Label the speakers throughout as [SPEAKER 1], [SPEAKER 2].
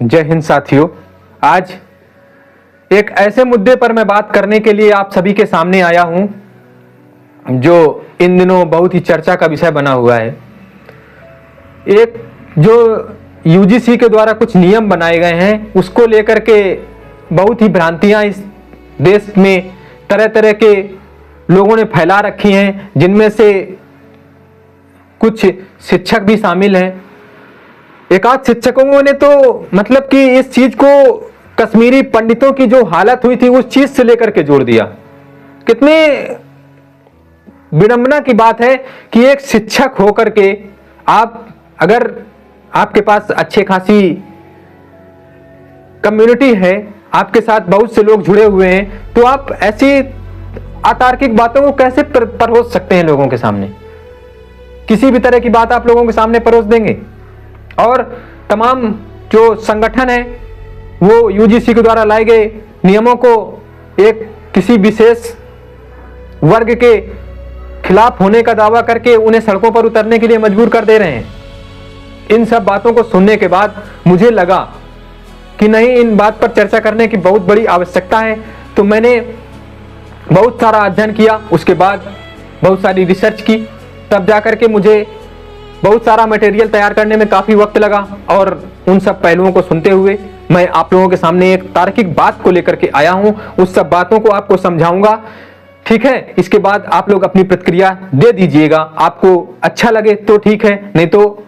[SPEAKER 1] जय हिंद साथियों। आज एक ऐसे मुद्दे पर मैं बात करने के लिए आप सभी के सामने आया हूं जो इन दिनों बहुत ही चर्चा का विषय बना हुआ है। एक जो यूजीसी के द्वारा कुछ नियम बनाए गए हैं उसको लेकर के बहुत ही भ्रांतियां इस देश में तरह तरह के लोगों ने फैला रखी हैं, जिनमें से कुछ शिक्षक भी शामिल हैं। एकाध शिक्षकों ने तो मतलब कि इस चीज को कश्मीरी पंडितों की जो हालत हुई थी उस चीज से लेकर के जोड़ दिया। कितनी विडंबना की बात है कि एक शिक्षक होकर के आप, अगर आपके पास अच्छे खासी कम्युनिटी है, आपके साथ बहुत से लोग जुड़े हुए हैं, तो आप ऐसी अतार्किक बातों को कैसे परोस सकते हैं लोगों के सामने? किसी भी तरह की बात आप लोगों के सामने परोस देंगे। और तमाम जो संगठन है वो यूजीसी के द्वारा लाए गए नियमों को एक किसी विशेष वर्ग के खिलाफ होने का दावा करके उन्हें सड़कों पर उतरने के लिए मजबूर कर दे रहे हैं। इन सब बातों को सुनने के बाद मुझे लगा कि नहीं, इन बात पर चर्चा करने की बहुत बड़ी आवश्यकता है। तो मैंने बहुत सारा अध्ययन किया, उसके बाद बहुत सारी रिसर्च की, तब जाकर के मुझे बहुत सारा मटेरियल तैयार करने में काफी वक्त लगा। और उन सब पहलुओं को सुनते हुए मैं आप लोगों के सामने एक तार्किक बात को लेकर के आया हूं। उस सब बातों को आपको समझाऊंगा, ठीक है? इसके बाद आप लोग अपनी प्रतिक्रिया दे दीजिएगा। आपको अच्छा लगे तो ठीक है, नहीं तो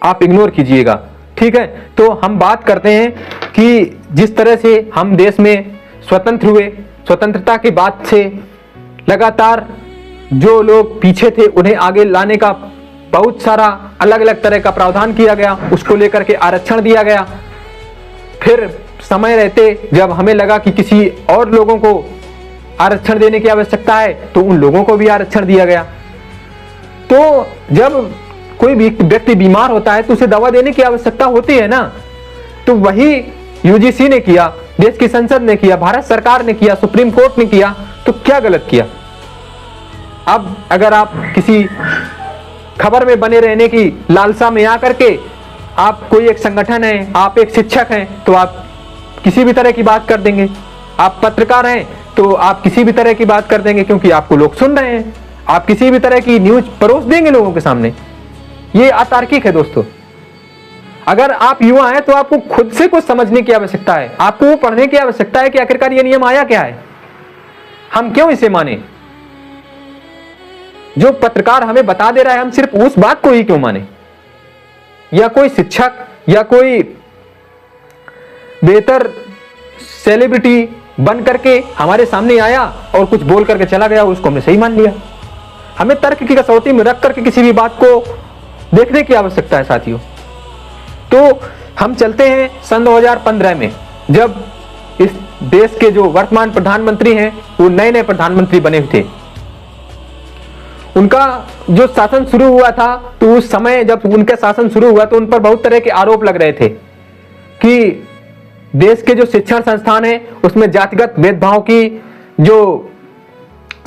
[SPEAKER 1] आप इग्नोर कीजिएगा, ठीक है? तो हम बात करते हैं कि जिस तरह से हम देश में स्वतंत्र हुए, स्वतंत्रता के बाद से लगातार जो लोग पीछे थे उन्हें आगे लाने का बहुत सारा अलग अलग तरह का प्रावधान किया गया, उसको लेकर के आरक्षण दिया गया। फिर समय रहते जब हमें लगा कि किसी और लोगों को आरक्षण देने की आवश्यकता है तो उन लोगों को भी आरक्षण दिया गया। तो जब कोई व्यक्ति बीमार होता है तो उसे दवा देने की आवश्यकता होती है ना, तो वही यूजीसी ने किया, देश की संसद ने किया, भारत सरकार ने किया, सुप्रीम कोर्ट ने किया। तो क्या गलत किया? अब अगर आप किसी खबर में बने रहने की लालसा में आकर के आप कोई एक संगठन है, आप एक शिक्षक हैं, तो आप किसी भी तरह की बात कर देंगे। आप पत्रकार हैं तो आप किसी भी तरह की बात कर देंगे, क्योंकि आपको लोग सुन रहे हैं। आप किसी भी तरह की न्यूज परोस देंगे लोगों के सामने। ये अतार्किक है दोस्तों। अगर आप युवा हैं तो आपको खुद से कुछ समझने की आवश्यकता है, आपको वो पढ़ने की आवश्यकता है कि आखिरकार ये नियम आया क्या है, हम क्यों इसे माने। जो पत्रकार हमें बता दे रहा है हम सिर्फ उस बात को ही क्यों माने? या कोई शिक्षक या कोई बेहतर सेलिब्रिटी बन करके हमारे सामने आया और कुछ बोल करके चला गया, उसको हमने सही मान लिया। हमें तर्क की कसौटी में रख करके किसी भी बात को देखने की आवश्यकता है साथियों। तो हम चलते हैं सन 2015 में, जब इस देश के जो वर्तमान प्रधानमंत्री हैं वो नए नए प्रधानमंत्री बने हुए थे। उनका जो शासन शुरू हुआ था, तो उस समय जब उनका शासन शुरू हुआ तो उन पर बहुत तरह के आरोप लग रहे थे कि देश के जो शिक्षण संस्थान है उसमें जातिगत भेदभाव की जो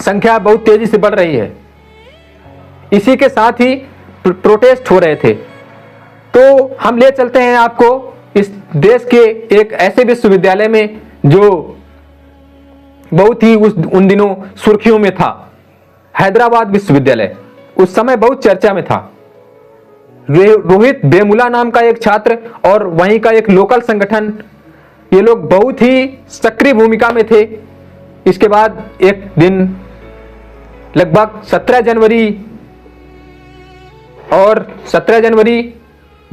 [SPEAKER 1] संख्या बहुत तेजी से बढ़ रही है। इसी के साथ ही प्रोटेस्ट हो रहे थे। तो हम ले चलते हैं आपको इस देश के एक ऐसे विश्वविद्यालय में जो बहुत ही उन दिनों सुर्खियों में था, हैदराबाद विश्वविद्यालय। उस समय बहुत चर्चा में था। रोहित वेमुला नाम का एक छात्र और वहीं का एक लोकल संगठन, ये लोग बहुत ही सक्रिय भूमिका में थे। इसके बाद एक दिन लगभग 17 जनवरी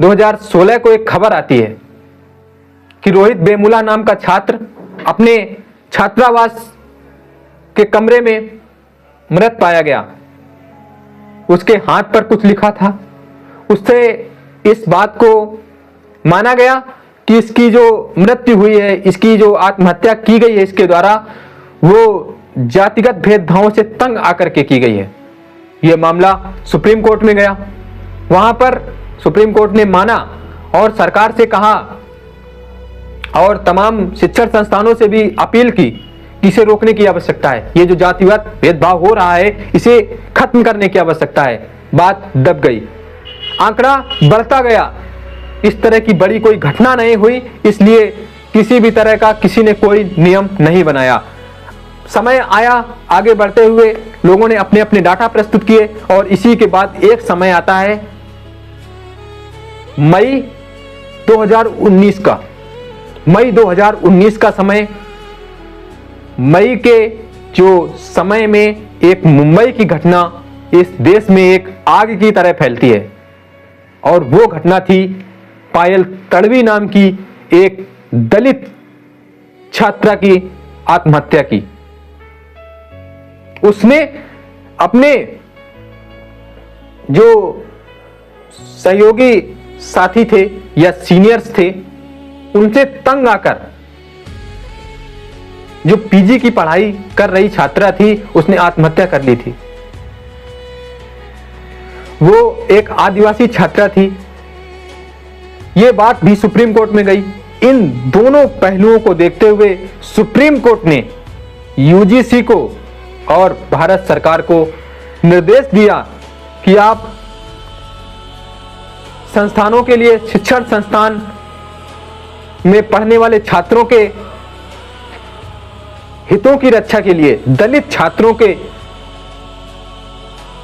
[SPEAKER 1] 2016 को एक खबर आती है कि रोहित वेमुला नाम का छात्र अपने छात्रावास के कमरे में मृत पाया गया। उसके हाथ पर कुछ लिखा था। उससे इस बात को माना गया कि इसकी जो मृत्यु हुई है, इसकी जो आत्महत्या की गई है इसके द्वारा, वो जातिगत भेदभाव से तंग आकर के की गई है। यह मामला सुप्रीम कोर्ट में गया। वहां पर सुप्रीम कोर्ट ने माना और सरकार से कहा और तमाम शिक्षण संस्थानों से भी अपील की कि इसे रोकने की आवश्यकता है। ये जो जातिगत भेदभाव हो रहा है इसे खत्म करने की आवश्यकता है। बात दब गई, आंकड़ा बढ़ता गया। इस तरह की बड़ी कोई घटना नहीं हुई, इसलिए किसी भी तरह का किसी ने कोई नियम नहीं बनाया। समय आया, आगे बढ़ते हुए लोगों ने अपने अपने डाटा प्रस्तुत किए और इसी के बाद एक समय आता है मई 2019 का। मई 2019 का समय, मई के जो समय में एक मुंबई की घटना इस देश में एक आग की तरह फैलती है और वो घटना थी पायल तड़वी नाम की एक दलित छात्रा की आत्महत्या की। उसने अपने जो सहयोगी साथी थे या सीनियर्स थे उनसे तंग आकर, जो पीजी की पढ़ाई कर रही छात्रा थी उसने आत्महत्या कर ली थी। वो एक आदिवासी छात्रा थी। ये बात भी सुप्रीम कोर्ट में गई। इन दोनों पहलुओं को देखते हुए सुप्रीम कोर्ट ने यूजीसी को और भारत सरकार को निर्देश दिया कि आप संस्थानों के लिए, शिक्षण संस्थान में पढ़ने वाले छात्रों के हितों की रक्षा के लिए, दलित छात्रों के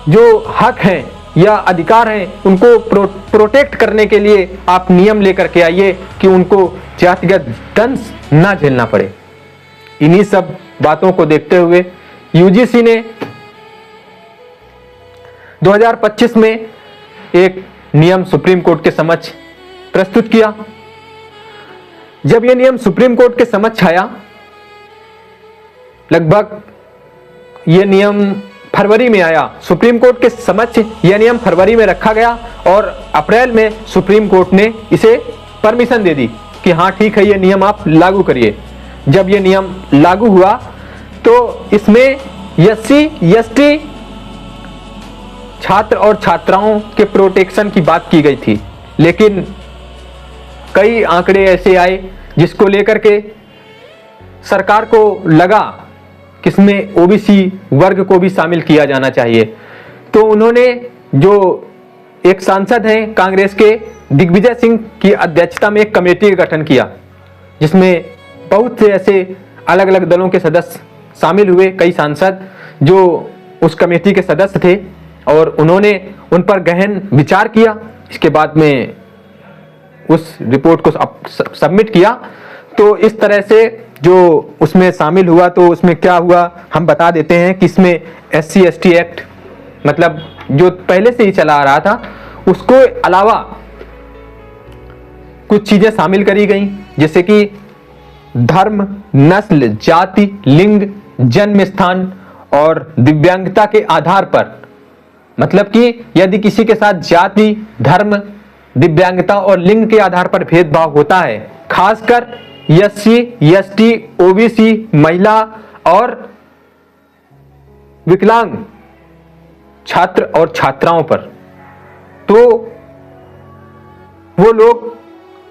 [SPEAKER 1] जो हक हैं या अधिकार हैं उनको प्रोटेक्ट करने के लिए आप नियम लेकर के आइए कि उनको जातिगत दंश ना झेलना पड़े। इन्हीं सब बातों को देखते हुए यूजीसी ने 2025 में एक नियम सुप्रीम कोर्ट के समक्ष प्रस्तुत किया। जब यह नियम सुप्रीम कोर्ट के समक्ष आया, लगभग यह नियम फरवरी में आया। सुप्रीम कोर्ट के समक्ष यह नियम फरवरी में रखा गया और अप्रैल में सुप्रीम कोर्ट ने इसे परमिशन दे दी कि हाँ ठीक है, यह नियम आप लागू करिए। जब यह नियम लागू हुआ तो इसमें एससी एसटी छात्र और छात्राओं के प्रोटेक्शन की बात की गई थी, लेकिन कई आंकड़े ऐसे आए जिसको लेकर के सरकार को लगा कि इसमें ओबीसी वर्ग को भी शामिल किया जाना चाहिए। तो उन्होंने, जो एक सांसद हैं कांग्रेस के दिग्विजय सिंह की अध्यक्षता में एक कमेटी का गठन किया, जिसमें बहुत से ऐसे अलग अलग दलों के सदस्य शामिल हुए, कई सांसद जो उस कमेटी के सदस्य थे, और उन्होंने उन पर गहन विचार किया। इसके बाद में उस रिपोर्ट को सबमिट किया। तो इस तरह से जो उसमें शामिल हुआ, तो उसमें क्या हुआ हम बता देते हैं कि इसमें एससी एसटी एक्ट, मतलब जो पहले से ही चला आ रहा था, उसको अलावा कुछ चीजें शामिल करी गई, जैसे कि धर्म, नस्ल, जाति, लिंग, जन्म स्थान और दिव्यांगता के आधार पर, मतलब कि यदि किसी के साथ जाति, धर्म, दिव्यांगता और लिंग के आधार पर भेदभाव होता है, खासकर एससी एसटी ओबीसी महिला और विकलांग छात्र और छात्राओं पर, तो वो लोग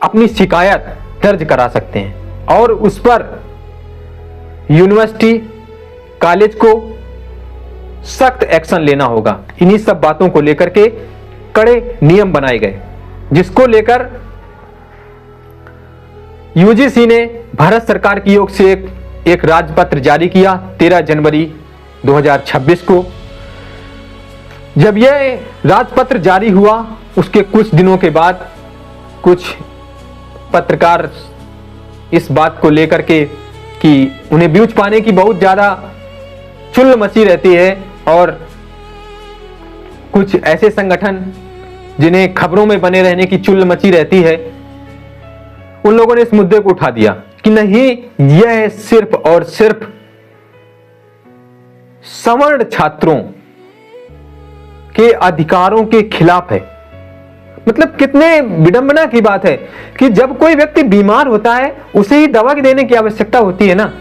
[SPEAKER 1] अपनी शिकायत दर्ज करा सकते हैं और उस पर यूनिवर्सिटी, कॉलेज को सख्त एक्शन लेना होगा। इन्हीं सब बातों को लेकर के कड़े नियम बनाए गए, जिसको लेकर यूजीसी ने भारत सरकार की ओर से एक राजपत्र जारी किया 13 जनवरी 2026 को। जब यह राजपत्र जारी हुआ, उसके कुछ दिनों के बाद कुछ पत्रकार इस बात को लेकर के कि उन्हें व्यूज पाने की बहुत ज्यादा चुल मची रहती है, और कुछ ऐसे संगठन जिन्हें खबरों में बने रहने की चुल मची रहती है, उन लोगों ने इस मुद्दे को उठा दिया कि नहीं, यह सिर्फ और सिर्फ सवर्ण छात्रों के अधिकारों के खिलाफ है। मतलब कितने विडंबना की बात है कि जब कोई व्यक्ति बीमार होता है उसे ही दवा देने की आवश्यकता होती है ना।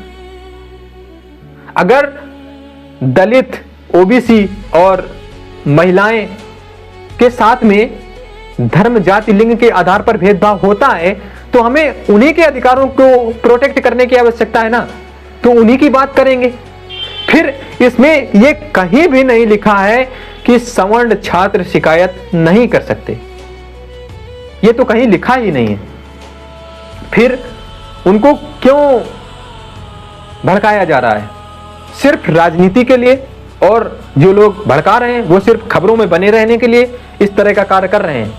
[SPEAKER 1] अगर दलित, ओबीसी और महिलाएं के साथ में धर्म, जाति, लिंग के आधार पर भेदभाव होता है तो हमें उन्हीं के अधिकारों को प्रोटेक्ट करने की आवश्यकता है ना, तो उन्हीं की बात करेंगे। फिर इसमें यह कहीं भी नहीं लिखा है कि सवर्ण छात्र शिकायत नहीं कर सकते। ये तो कहीं लिखा ही नहीं है। फिर उनको क्यों भड़काया जा रहा है? सिर्फ राजनीति के लिए, और जो लोग भड़का रहे हैं वो सिर्फ खबरों में बने रहने के लिए इस तरह का कार्य कर रहे हैं।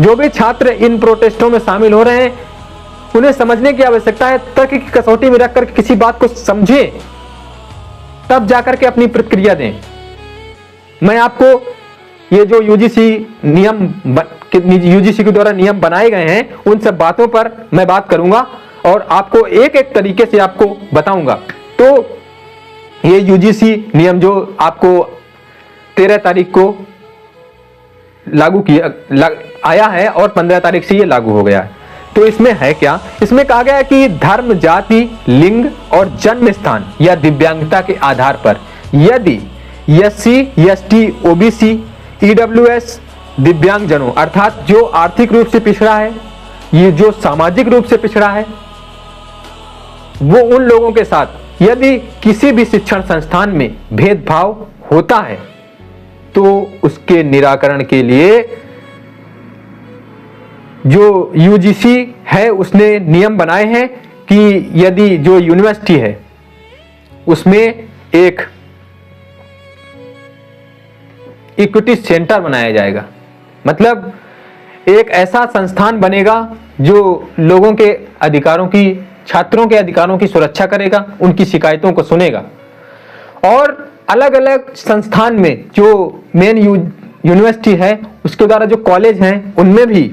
[SPEAKER 1] जो भी छात्र इन प्रोटेस्टों में शामिल हो रहे हैं, उन्हें समझने की आवश्यकता है, तर्क की कसौटी में रखकर किसी बात को समझे, तब जाकर के अपनी प्रतिक्रिया दें। मैं आपको ये जो यूजीसी के द्वारा नियम बनाए गए हैं, उन सब बातों पर मैं बात करूंगा और आपको एक एक तरीके से आपको बताऊंगा। तो ये यूजीसी नियम जो आपको 13 तारीख को लागू आया है और 15 तारीख से ये लागू हो गया है। तो इसमें है क्या? इसमें कहा गया है कि धर्म, जाति, लिंग और जन्म स्थान या दिव्यांगता के आधार पर यदि एससी, एसटी, ओबीसी, ईडब्ल्यूएस दिव्यांगजनों अर्थात जो आर्थिक रूप से पिछड़ा है, ये जो सामाजिक रूप से पिछड़ा है, वो उन लोगों के साथ यदि किसी भी शिक्षण संस्थान में भेदभाव होता है तो उसके निराकरण के लिए जो यूजीसी है उसने नियम बनाए हैं कि यदि जो यूनिवर्सिटी है उसमें एक इक्विटी सेंटर बनाया जाएगा। मतलब एक ऐसा संस्थान बनेगा जो लोगों के अधिकारों की, छात्रों के अधिकारों की सुरक्षा करेगा, उनकी शिकायतों को सुनेगा। और अलग अलग संस्थान में जो मेन यूनिवर्सिटी है उसके द्वारा जो कॉलेज हैं उनमें भी,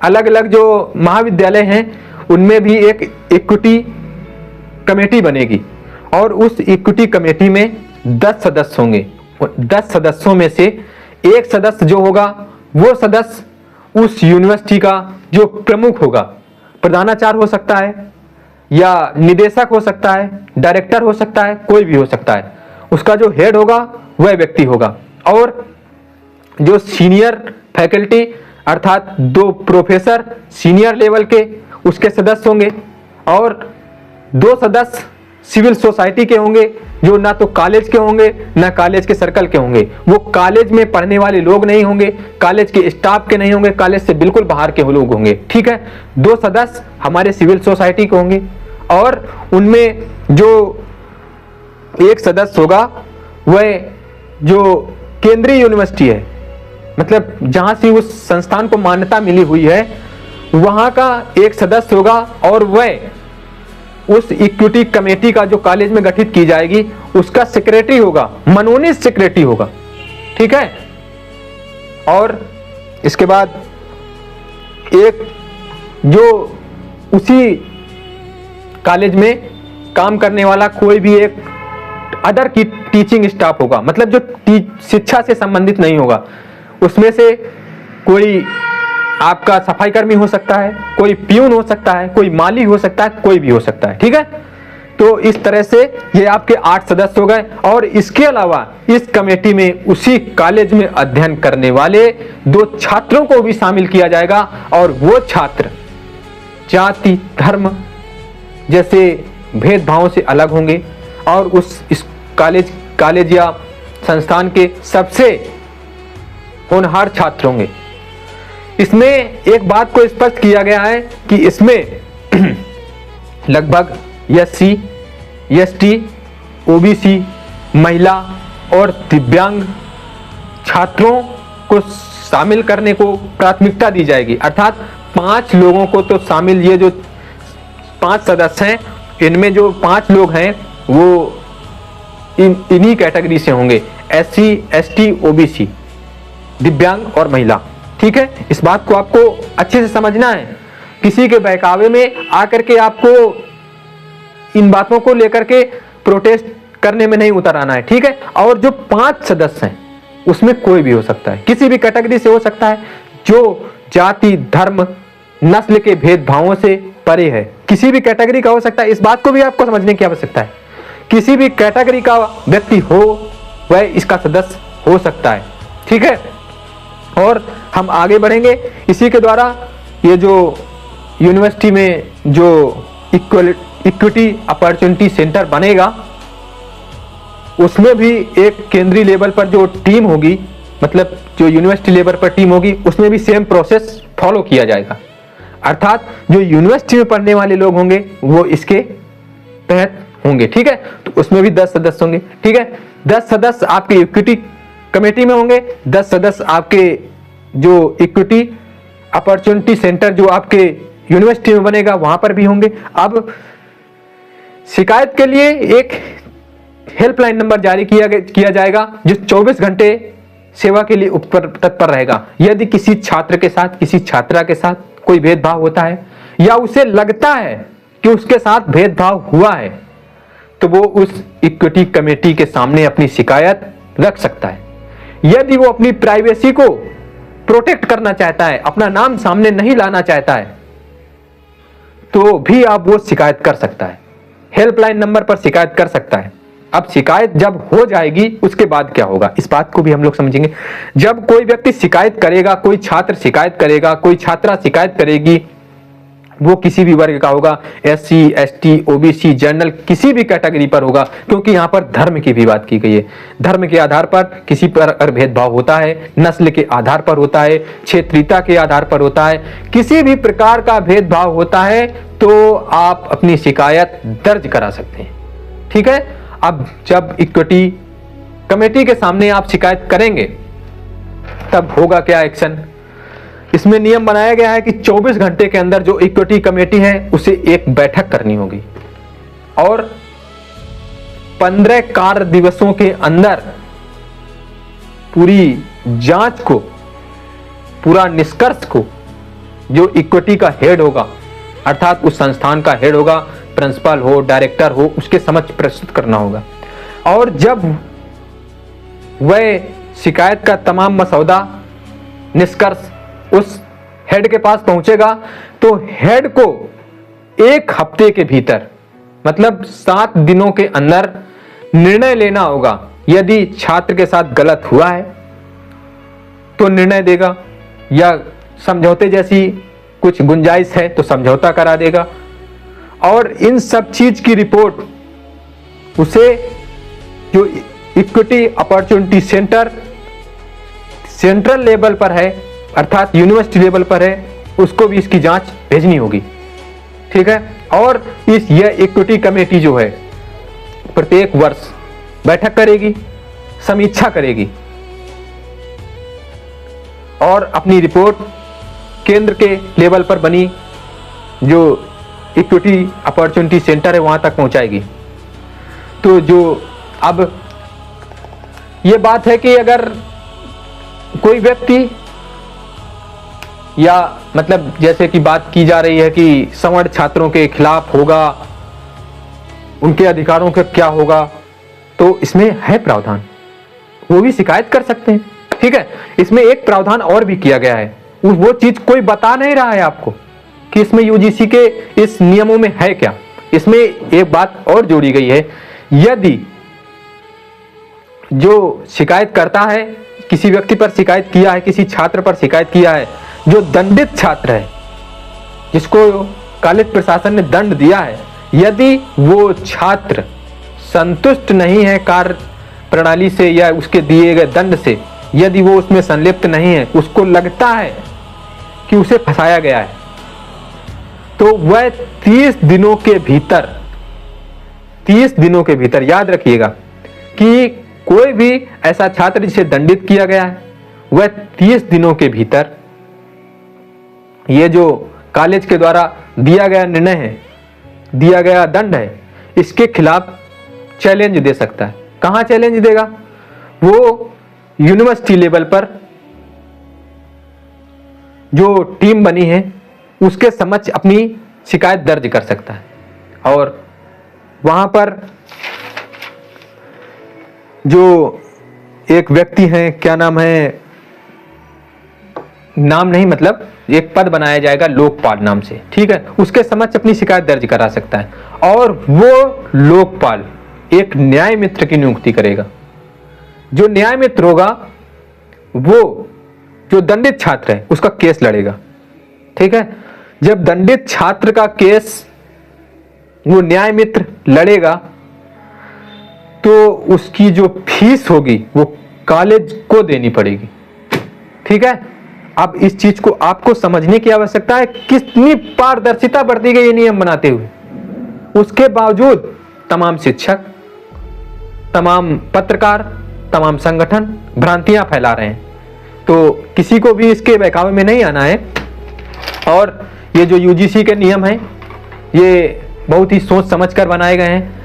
[SPEAKER 1] अलग अलग जो महाविद्यालय हैं उनमें भी एक इक्विटी कमेटी बनेगी और उस इक्विटी कमेटी में 10 सदस्य होंगे। 10 सदस्यों में से एक सदस्य जो होगा वो सदस्य उस यूनिवर्सिटी का जो प्रमुख होगा, प्रधानाचार्य हो सकता है या निदेशक हो सकता है, डायरेक्टर हो सकता है, कोई भी हो सकता है, उसका जो हेड होगा वह व्यक्ति होगा। और जो सीनियर फैकल्टी अर्थात 2 प्रोफेसर सीनियर लेवल के उसके सदस्य होंगे और 2 सदस्य सिविल सोसाइटी के होंगे जो ना तो कॉलेज के होंगे ना कॉलेज के सर्कल के होंगे। वो कॉलेज में पढ़ने वाले लोग नहीं होंगे, कॉलेज के स्टाफ के नहीं होंगे, कॉलेज से बिल्कुल बाहर के लोग होंगे। ठीक है, 2 सदस्य हमारे सिविल सोसाइटी के होंगे और उनमें जो एक सदस्य होगा वह जो केंद्रीय यूनिवर्सिटी है, मतलब जहां से उस संस्थान को मान्यता मिली हुई है, वहां का एक सदस्य होगा और वह उस इक्विटी कमेटी का जो कॉलेज में गठित की जाएगी उसका सेक्रेटरी होगा, मनोनीत सेक्रेटरी होगा। ठीक है, और इसके बाद एक जो उसी कॉलेज में काम करने वाला कोई भी एक अदर की टीचिंग स्टाफ होगा, मतलब जो शिक्षा से संबंधित नहीं होगा। उसमें से कोई आपका सफाई कर्मी हो सकता है, कोई प्यून हो सकता है, कोई माली हो सकता है, कोई भी हो सकता है। ठीक है, तो इस तरह से ये आपके 8 सदस्य हो गए। और इसके अलावा इस कमेटी में उसी कॉलेज में अध्ययन करने वाले 2 छात्रों को भी शामिल किया जाएगा और वो छात्र जाति, धर्म जैसे भेदभावों से अलग होंगे और इस कॉलेज या संस्थान के सबसे होनहार छात्र होंगे। इसमें एक बात को स्पष्ट किया गया है कि इसमें लगभग एससी, एसटी, ओबीसी, महिला और दिव्यांग छात्रों को शामिल करने को प्राथमिकता दी जाएगी। अर्थात 5 लोगों को तो शामिल, ये जो 5 सदस्य हैं इनमें जो 5 लोग हैं वो इन्हीं कैटेगरी से होंगे, एससी, एसटी, ओबीसी, दिव्यांग और महिला। ठीक है, इस बात को आपको अच्छे से समझना है। किसी के बहकावे में आकर के आपको इन बातों को लेकर के प्रोटेस्ट करने में नहीं उतर आना है। ठीक है, और जो 5 सदस्य हैं उसमें कोई भी हो सकता है, किसी भी कैटेगरी से हो सकता है, जो जाति, धर्म, नस्ल के भेदभावों से परे है, किसी भी कैटेगरी का हो सकता है। इस बात को भी आपको समझने की आवश्यकता है। किसी भी कैटेगरी का व्यक्ति हो वह इसका सदस्य हो सकता है। ठीक है, और हम आगे बढ़ेंगे इसी के द्वारा। ये जो यूनिवर्सिटी में जो इक्विटी अपॉर्चुनिटी सेंटर बनेगा उसमें भी एक केंद्रीय लेवल पर जो टीम होगी, मतलब जो यूनिवर्सिटी लेवल पर टीम होगी, उसमें भी सेम प्रोसेस फॉलो किया जाएगा। अर्थात जो यूनिवर्सिटी में पढ़ने वाले लोग होंगे वो इसके तहत होंगे, ठीक है। तो उसमें भी 10 सदस्य होंगे, ठीक है। 10 सदस्य आपके इक्विटी कमेटी में होंगे, 10 सदस्य आपके जो इक्विटी अपॉर्चुनिटी सेंटर जो आपके यूनिवर्सिटी में बनेगा वहां पर भी होंगे। अब शिकायत के लिए एक हेल्पलाइन नंबर जारी किया जाएगा जो 24 घंटे सेवा के लिए तत्पर रहेगा। यदि किसी छात्र के साथ, किसी छात्रा के साथ कोई भेदभाव होता है या उसे लगता है कि उसके साथ भेदभाव हुआ है, तो वो उस इक्विटी कमेटी के सामने अपनी शिकायत रख सकता है। यदि वो अपनी प्राइवेसी को प्रोटेक्ट करना चाहता है, अपना नाम सामने नहीं लाना चाहता है, तो भी आप वो शिकायत कर सकता है, हेल्पलाइन नंबर पर शिकायत कर सकता है। अब शिकायत जब हो जाएगी उसके बाद क्या होगा, इस बात को भी हम लोग समझेंगे। जब कोई व्यक्ति शिकायत करेगा, कोई छात्र शिकायत करेगा, कोई छात्रा शिकायत करेगी, वो किसी भी वर्ग का होगा, SC, ST, OBC, जनरल, किसी भी कैटेगरी पर होगा, क्योंकि यहां पर धर्म की भी बात की गई है। धर्म के आधार पर किसी पर अगर भेदभाव होता है, नस्ल के आधार पर होता है, क्षेत्रीयता के आधार पर होता है, किसी भी प्रकार का भेदभाव होता है, तो आप अपनी शिकायत दर्ज करा सकते हैं, ठीक है। अब जब इक्विटी कमेटी के सामने आप शिकायत करेंगे तब होगा क्या एक्शन। इसमें नियम बनाया गया है कि 24 घंटे के अंदर जो इक्विटी कमेटी है उसे एक बैठक करनी होगी और 15 कार्य दिवसों के अंदर पूरी जांच को, पूरा निष्कर्ष को जो इक्विटी का हेड होगा, अर्थात उस संस्थान का हेड होगा, प्रिंसिपल हो, डायरेक्टर हो, उसके समक्ष प्रस्तुत करना होगा। और जब वह शिकायत का तमाम मसौदा, निष्कर्ष उस हेड के पास पहुंचेगा, तो हेड को 1 हफ्ते के भीतर, मतलब 7 दिनों के अंदर निर्णय लेना होगा। यदि छात्र के साथ गलत हुआ है तो निर्णय देगा, या समझौते जैसी कुछ गुंजाइश है तो समझौता करा देगा। और इन सब चीज की रिपोर्ट उसे जो equity opportunity centre central level पर है, अर्थात यूनिवर्सिटी लेवल पर है, उसको भी इसकी जांच भेजनी होगी, ठीक है। और यह इक्विटी कमेटी जो है प्रत्येक वर्ष बैठक करेगी, समीक्षा करेगी और अपनी रिपोर्ट केंद्र के लेवल पर बनी जो इक्विटी अपॉर्चुनिटी सेंटर है वहां तक पहुंचाएगी। तो जो अब यह बात है कि अगर कोई व्यक्ति, या मतलब जैसे कि बात की जा रही है कि सवर्ण छात्रों के खिलाफ होगा, उनके अधिकारों का क्या होगा, तो इसमें है प्रावधान, वो भी शिकायत कर सकते हैं, ठीक है। इसमें एक प्रावधान और भी किया गया है, वो चीज कोई बता नहीं रहा है आपको कि इसमें यूजीसी के इस नियमों में है क्या। इसमें एक बात और जोड़ी गई है, यदि जो शिकायत करता है, किसी व्यक्ति पर शिकायत किया है, किसी छात्र पर शिकायत किया है, जो दंडित छात्र है, जिसको कॉलेज प्रशासन ने दंड दिया है, यदि वो छात्र संतुष्ट नहीं है कार्य प्रणाली से या उसके दिए गए दंड से, यदि वो उसमें संलिप्त नहीं है, उसको लगता है कि उसे फंसाया गया है, तो वह 30 दिनों के भीतर, 30 दिनों के भीतर, याद रखिएगा कि कोई भी ऐसा छात्र जिसे दंडित किया गया है, वह 30 दिनों के भीतर ये जो कॉलेज के द्वारा दिया गया निर्णय है, दिया गया दंड है, इसके खिलाफ चैलेंज दे सकता है। कहां चैलेंज देगा? वो यूनिवर्सिटी लेवल पर जो टीम बनी है उसके समक्ष अपनी शिकायत दर्ज कर सकता है। और वहां पर जो एक व्यक्ति है, क्या नाम है, नाम नहीं, मतलब एक पद बनाया जाएगा लोकपाल नाम से, ठीक है, उसके समक्ष अपनी शिकायत दर्ज करा सकता है। और वो लोकपाल एक न्याय मित्र की नियुक्ति करेगा। जो न्याय मित्र होगा वो जो दंडित छात्र है उसका केस लड़ेगा, ठीक है। जब दंडित छात्र का केस वो न्याय मित्र लड़ेगा तो उसकी जो फीस होगी वो कॉलेज को देनी पड़ेगी, ठीक है। अब इस चीज को आपको समझने की आवश्यकता है, कितनी पारदर्शिता बरती गई ये नियम बनाते हुए। उसके बावजूद तमाम शिक्षक, तमाम पत्रकार, तमाम संगठन भ्रांतियां फैला रहे हैं। तो किसी को भी इसके बहकावे में नहीं आना है। और ये जो यूजीसी के नियम हैं, ये बहुत ही सोच समझ कर बनाए गए हैं।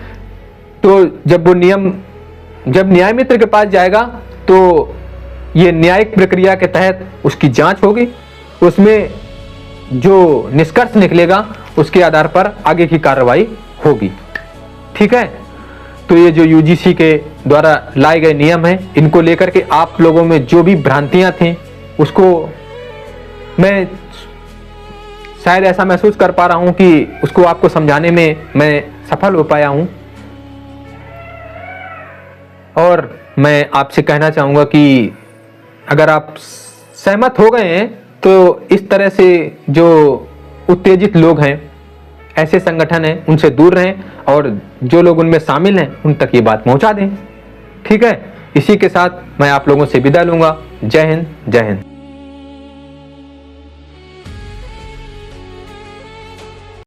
[SPEAKER 1] तो जब वो नियम जब न्याय मित्र के पास जाएगा तो ये न्यायिक प्रक्रिया के तहत उसकी जांच होगी, उसमें जो निष्कर्ष निकलेगा उसके आधार पर आगे की कार्रवाई होगी। ठीक है। तो ये जो यूजीसी के द्वारा लाए गए नियम हैं, इनको लेकर के आप लोगों में जो भी भ्रांतियां थी उसको मैं शायद ऐसा महसूस कर पा रहा हूं कि उसको आपको समझाने में मैं सफल हो पाया हूं। और मैं आपसे कहना चाहूंगा कि अगर आप सहमत हो गए हैं तो इस तरह से जो उत्तेजित लोग हैं, ऐसे संगठन हैं, उनसे दूर रहें और जो लोग उनमें शामिल हैं उन तक ये बात पहुंचा दें। ठीक है। इसी के साथ मैं आप लोगों से विदा लूंगा। जय हिंद, जय हिंद।